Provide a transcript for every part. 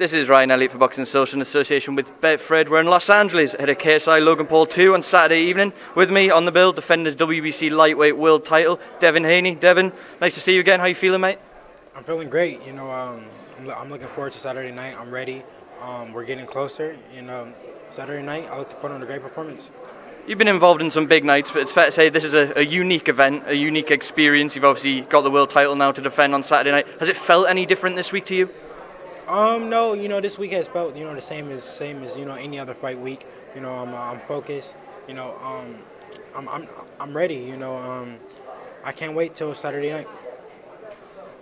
This is Ryan Elliott for Boxing Social in association with Betfred. We're in Los Angeles ahead of KSI Logan Paul 2 on Saturday evening. With me on the bill, defending his WBC lightweight world title, Devin Haney. Devin, nice to see you again. How you feeling, mate? I'm feeling great. I'm looking forward to Saturday night. I'm ready. We're getting closer. Saturday night, I look to put on a great performance. You've been involved in some big nights, but it's fair to say this is a unique event, a unique experience. You've obviously got the world title now to defend on Saturday night. Has it felt any different this week to you? No, this week has felt, the same as any other fight week. I'm focused. I'm ready. I can't wait till Saturday night.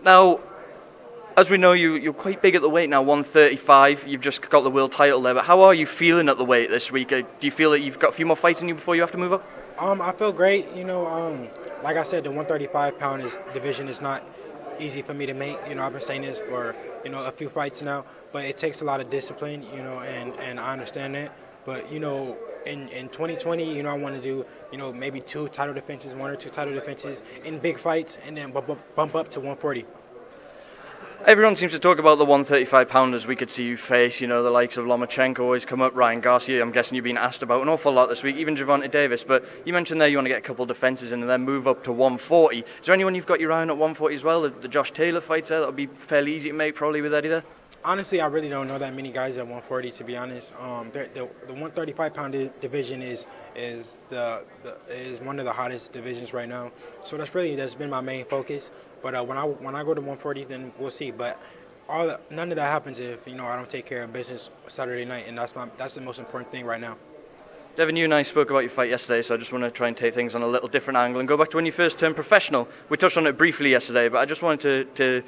Now, as we know, you're quite big at the weight now, 135. You've just got the world title there, but how are you feeling at the weight this week? Do you feel that you've got a few more fights in you before you have to move up? I feel great. Like I said, the 135-pound division is not easy for me to make. I've been saying this for a few fights now, but it takes a lot of discipline. And I understand that. But in 2020, I want to do maybe one or two title defenses in big fights, and then bump up to 140. Everyone seems to talk about the 135-pounders we could see you face. The likes of Lomachenko always come up. Ryan Garcia, I'm guessing you've been asked about an awful lot this week, even Gervonta Davis. But you mentioned there you want to get a couple of defences in and then move up to 140. Is there anyone you've got your eye on at 140 as well? The Josh Taylor fights there, that'll be fairly easy to make probably with Eddie there. Honestly, I really don't know that many guys at 140, to be honest. The 135-pound division is one of the hottest divisions right now. So that's been my main focus. But when I go to 140, then we'll see. But none of that happens if I don't take care of business Saturday night, and that's the most important thing right now. Devin, you and I spoke about your fight yesterday, so I just want to try and take things on a little different angle and go back to when you first turned professional. We touched on it briefly yesterday, but I just wanted to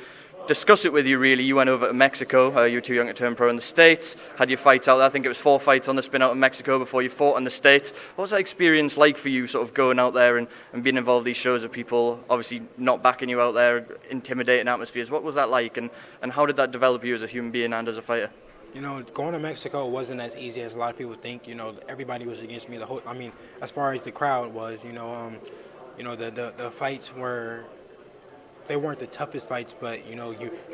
discuss it with you, really. You went over to Mexico. You were too young to turn pro in the States. Had your fights out there. I think it was 4 fights on the spin out in Mexico before you fought in the States. What was that experience like for you, sort of going out there and being involved in these shows of people obviously not backing you out there, intimidating atmospheres? What was that like, and how did that develop you as a human being and as a fighter? Going to Mexico wasn't as easy as a lot of people think. Everybody was against me. As far as the crowd was, the fights were. They weren't the toughest fights, but you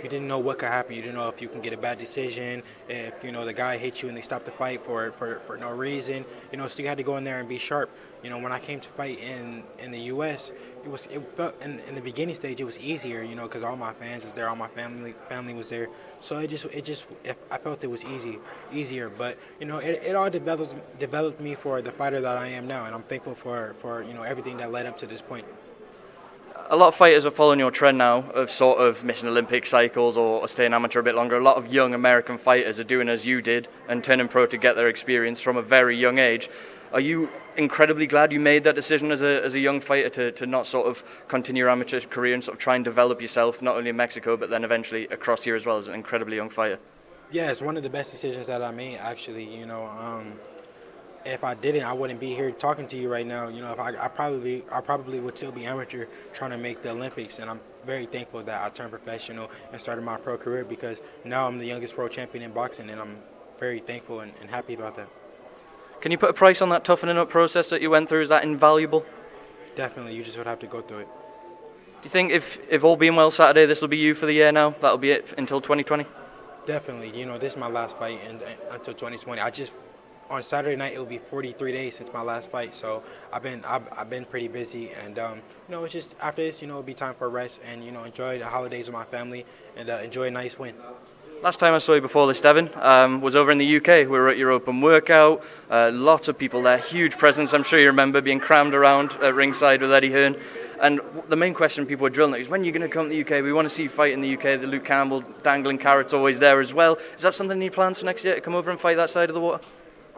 didn't know what could happen. You didn't know if you can get a bad decision, if the guy hits you and they stop the fight for no reason. So you had to go in there and be sharp. When I came to fight in the U.S., it felt in the beginning stage it was easier. Because all my fans was there, all my family was there. So I felt it was easier. But it all developed me for the fighter that I am now, and I'm thankful for everything that led up to this point. A lot of fighters are following your trend now of sort of missing Olympic cycles or staying amateur a bit longer. A lot of young American fighters are doing as you did and turning pro to get their experience from a very young age. Are you incredibly glad you made that decision as a young fighter to not sort of continue your amateur career and sort of try and develop yourself not only in Mexico but then eventually across here as well as an incredibly young fighter? Yeah, it's one of the best decisions that I made, actually. If I didn't, I wouldn't be here talking to you right now. If I probably would still be amateur trying to make the Olympics, and I'm very thankful that I turned professional and started my pro career, because now I'm the youngest pro champion in boxing, and I'm very thankful and happy about that. Can you put a price on that toughening up process that you went through? Is that invaluable? Definitely. You just would have to go through it. Do you think if all being well Saturday, this will be you for the year now? That'll be it until 2020? Definitely. This is my last fight until 2020. On Saturday night, it will be 43 days since my last fight, so I've been pretty busy, and it's just after this, it'll be time for a rest and enjoy the holidays with my family and enjoy a nice win. Last time I saw you before this, Devin, was over in the UK. We were at your open workout. Lots of people there, huge presence. I'm sure you remember being crammed around at ringside with Eddie Hearn. And the main question people were drilling is, when are you going to come to the UK? We want to see you fight in the UK. The Luke Campbell dangling carrot's always there as well. Is that something you plan for next year, to come over and fight that side of the water?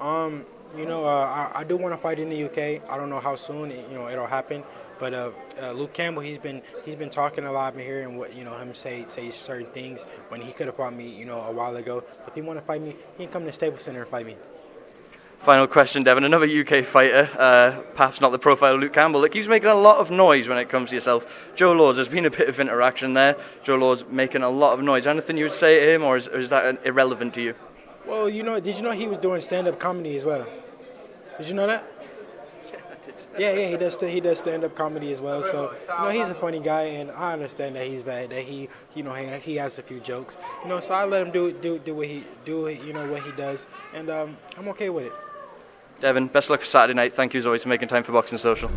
I do want to fight in the UK. I don't know how soon it'll happen, but Luke Campbell, he's been talking a lot. I've been hearing what him say certain things when he could have fought me a while ago. So if he want to fight me, he can come to the Staples Center and fight me. Final question, Devin. Another UK fighter, perhaps not the profile of Luke Campbell, that keeps making a lot of noise when it comes to yourself. Joe Laws, there's been a bit of interaction there. Joe Laws making a lot of noise. Anything you would say to him, or is that irrelevant to you? Well, did you know he was doing stand-up comedy as well? Did you know that? Yeah, I did. Yeah, he does stand up comedy as well. So he's a funny guy, and I understand that he's bad. That he has a few jokes. So I let him do what he what he does, and I'm okay with it. Devin, best of luck for Saturday night. Thank you as always for making time for Boxing Social.